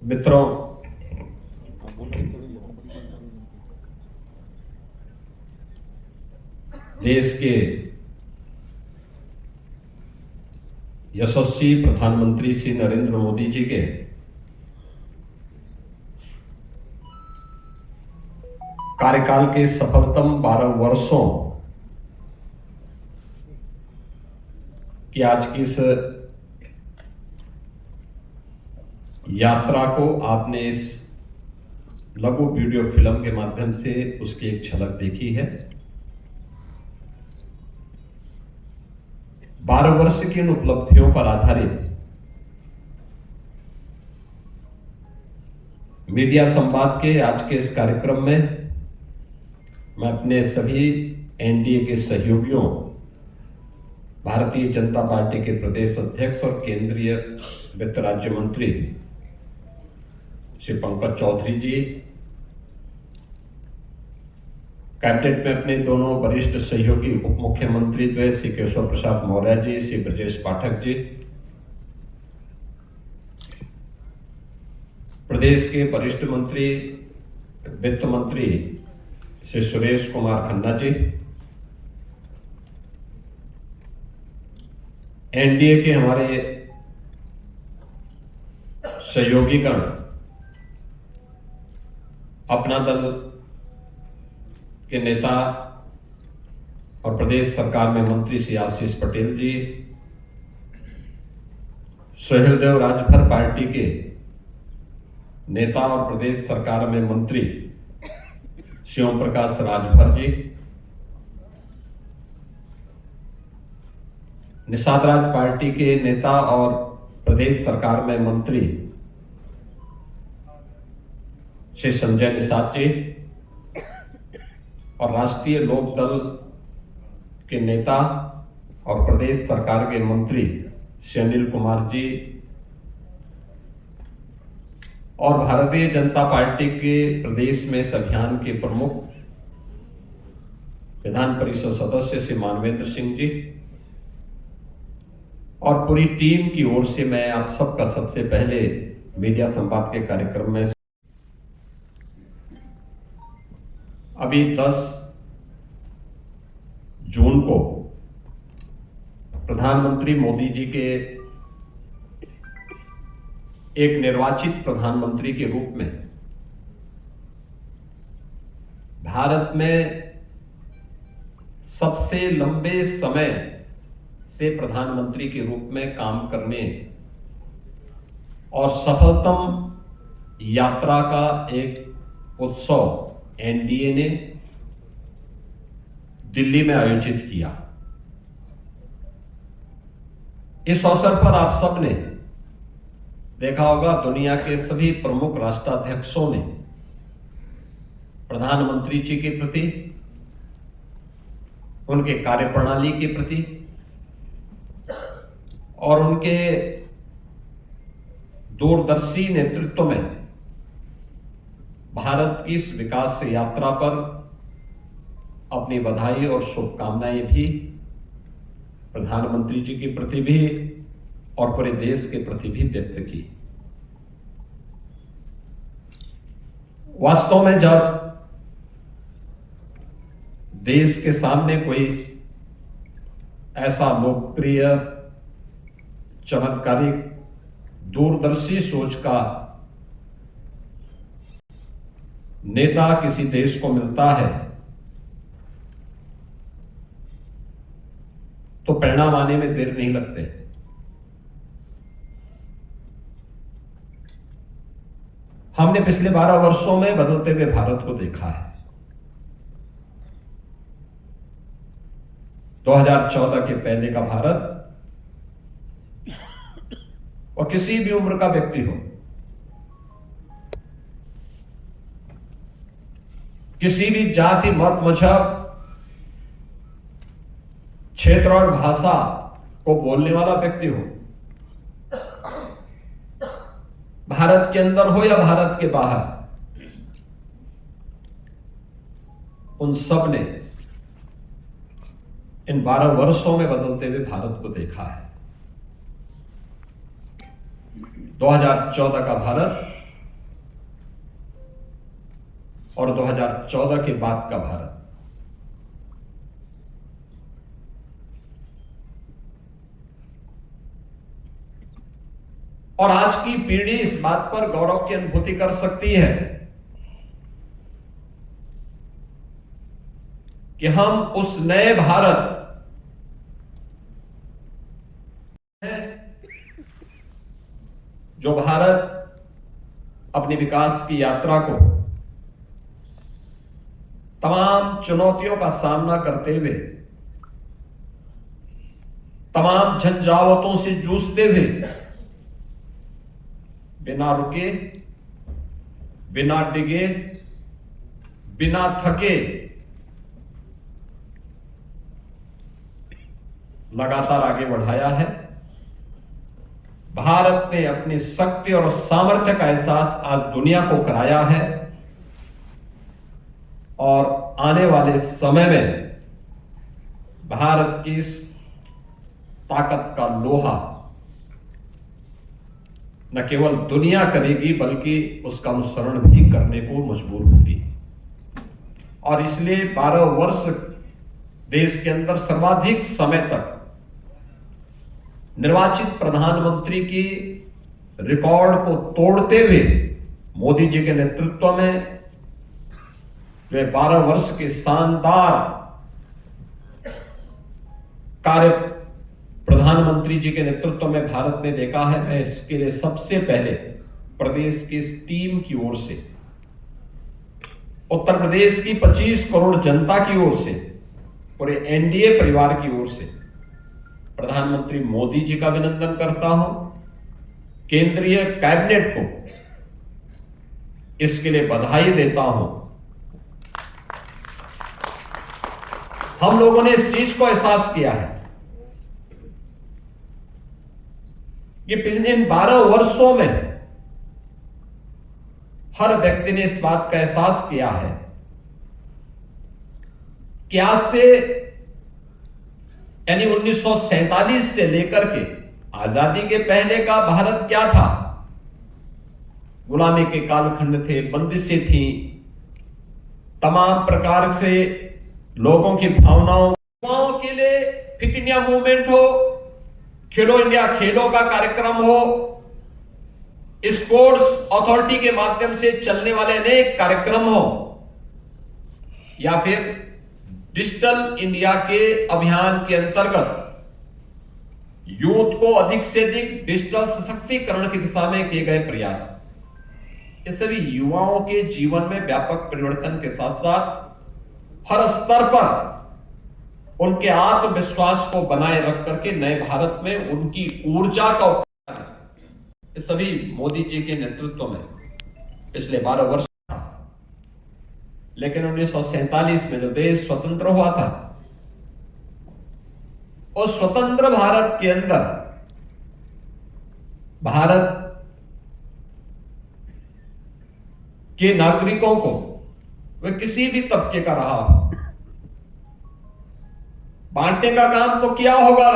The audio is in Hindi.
मित्रों, देश के यशस्वी प्रधानमंत्री श्री नरेंद्र मोदी जी के कार्यकाल के सफलतम 12 वर्षों की आज की इस यात्रा को आपने इस लघु वीडियो फिल्म के माध्यम से उसकी एक झलक देखी है। 12 वर्ष की इन उपलब्धियों पर आधारित मीडिया संवाद के आज के इस कार्यक्रम में मैं अपने सभी एनडीए के सहयोगियों, भारतीय जनता पार्टी के प्रदेश अध्यक्ष और केंद्रीय वित्त राज्य मंत्री श्री पंकज चौधरी जी, कैबिनेट में अपने दोनों वरिष्ठ सहयोगी उप मुख्यमंत्री श्री केशव प्रसाद मौर्य जी, श्री ब्रजेश पाठक जी, प्रदेश के वरिष्ठ मंत्री वित्त मंत्री श्री सुरेश कुमार खन्ना जी, एनडीए के हमारे सहयोगीगण, अपना दल के नेता और प्रदेश सरकार में मंत्री श्री आशीष पटेल जी, सुहेलदेव राजभर पार्टी के नेता और प्रदेश सरकार में मंत्री श्री ओम प्रकाश राजभर जी, निषाद राज पार्टी के नेता और प्रदेश सरकार में मंत्री श्री संजय निषाद जी, और राष्ट्रीय लोक दल के नेता और प्रदेश सरकार के मंत्री श्री अनिल कुमार जी, और भारतीय जनता पार्टी के प्रदेश में इस अभियान के प्रमुख विधान परिषद सदस्य श्री मानवेंद्र सिंह जी, और पूरी टीम की ओर से मैं आप सबका सबसे पहले मीडिया संवाद के कार्यक्रम में अभी 10 जून को प्रधानमंत्री मोदी जी के एक निर्वाचित प्रधानमंत्री के रूप में भारत में सबसे लंबे समय से प्रधानमंत्री के रूप में काम करने और सफलतम यात्रा का एक उत्सव एनडीए ने दिल्ली में आयोजित किया। इस अवसर पर आप सबने देखा होगा, दुनिया के सभी प्रमुख राष्ट्राध्यक्षों ने प्रधानमंत्री जी के प्रति, उनके कार्यप्रणाली के प्रति और उनके दूरदर्शी नेतृत्व में भारत की इस विकास यात्रा पर अपनी बधाई और शुभकामनाएं भी प्रधानमंत्री जी के प्रति भी और पूरे देश के प्रति भी व्यक्त की। वास्तव में जब देश के सामने कोई ऐसा लोकप्रिय, चमत्कारिक, दूरदर्शी सोच का नेता किसी देश को मिलता है तो परिणाम आने में देर नहीं लगते। हमने पिछले 12 वर्षों में बदलते हुए भारत को देखा है। 2014 के पहले का भारत, और किसी भी उम्र का व्यक्ति हो, किसी भी जाति, मत, मजहब, क्षेत्र और भाषा को बोलने वाला व्यक्ति हो, भारत के अंदर हो या भारत के बाहर, उन सब ने इन 12 वर्षों में बदलते हुए भारत को देखा है। 2014 का भारत और 2014 के बाद का भारत। और आज की पीढ़ी इस बात पर गौरव की अनुभूति कर सकती है कि हम उस नए भारत जो भारत अपनी विकास की यात्रा को तमाम चुनौतियों का सामना करते हुए, तमाम झंझावातों से जूझते हुए, बिना रुके, बिना डिगे, बिना थके लगातार आगे बढ़ाया है। भारत ने अपनी शक्ति और सामर्थ्य का एहसास आज दुनिया को कराया है और आने वाले समय में भारत की इस ताकत का लोहा न केवल दुनिया करेगी बल्कि उसका अनुसरण भी करने को मजबूर होगी। और इसलिए 12 वर्ष देश के अंदर सर्वाधिक समय तक निर्वाचित प्रधानमंत्री की रिकॉर्ड को तोड़ते हुए मोदी जी के नेतृत्व में वे 12 वर्ष के शानदार कार्य प्रधानमंत्री जी के नेतृत्व में भारत ने देखा है। मैं इसके लिए सबसे पहले प्रदेश की इस टीम की ओर से, उत्तर प्रदेश की 25 करोड़ जनता की ओर से, पूरे एनडीए परिवार की ओर से प्रधानमंत्री मोदी जी का अभिनंदन करता हूं। केंद्रीय कैबिनेट को इसके लिए बधाई देता हूं। हम लोगों ने इस चीज को एहसास किया है कि पिछले इन 12 वर्षों में हर व्यक्ति ने इस बात का एहसास किया है कि आज से यानी 1947 से लेकर के आजादी के पहले का भारत क्या था। गुलामी के कालखंड थे, बंदिशें थी, तमाम प्रकार से लोगों की भावनाओं के लिए फिट इंडिया मूवमेंट हो, खेलो इंडिया खेलों का कार्यक्रम हो, स्पोर्ट्स अथॉरिटी के माध्यम से चलने वाले अनेक कार्यक्रम हो, या फिर डिजिटल इंडिया के अभियान के अंतर्गत यूथ को अधिक से अधिक डिजिटल सशक्तिकरण की दिशा में किए गए प्रयास, ये सभी युवाओं के जीवन में व्यापक परिवर्तन के साथ साथ हर स्तर पर उनके आत्मविश्वास को बनाए रख करके नए भारत में उनकी ऊर्जा का उपयोग, ये सभी मोदी जी के नेतृत्व में पिछले 12 वर्ष। लेकिन 1947 में जो देश स्वतंत्र हुआ था, उस स्वतंत्र भारत के अंदर भारत के नागरिकों को, वह किसी भी तबके का रहा हो, बांटने का काम तो किया होगा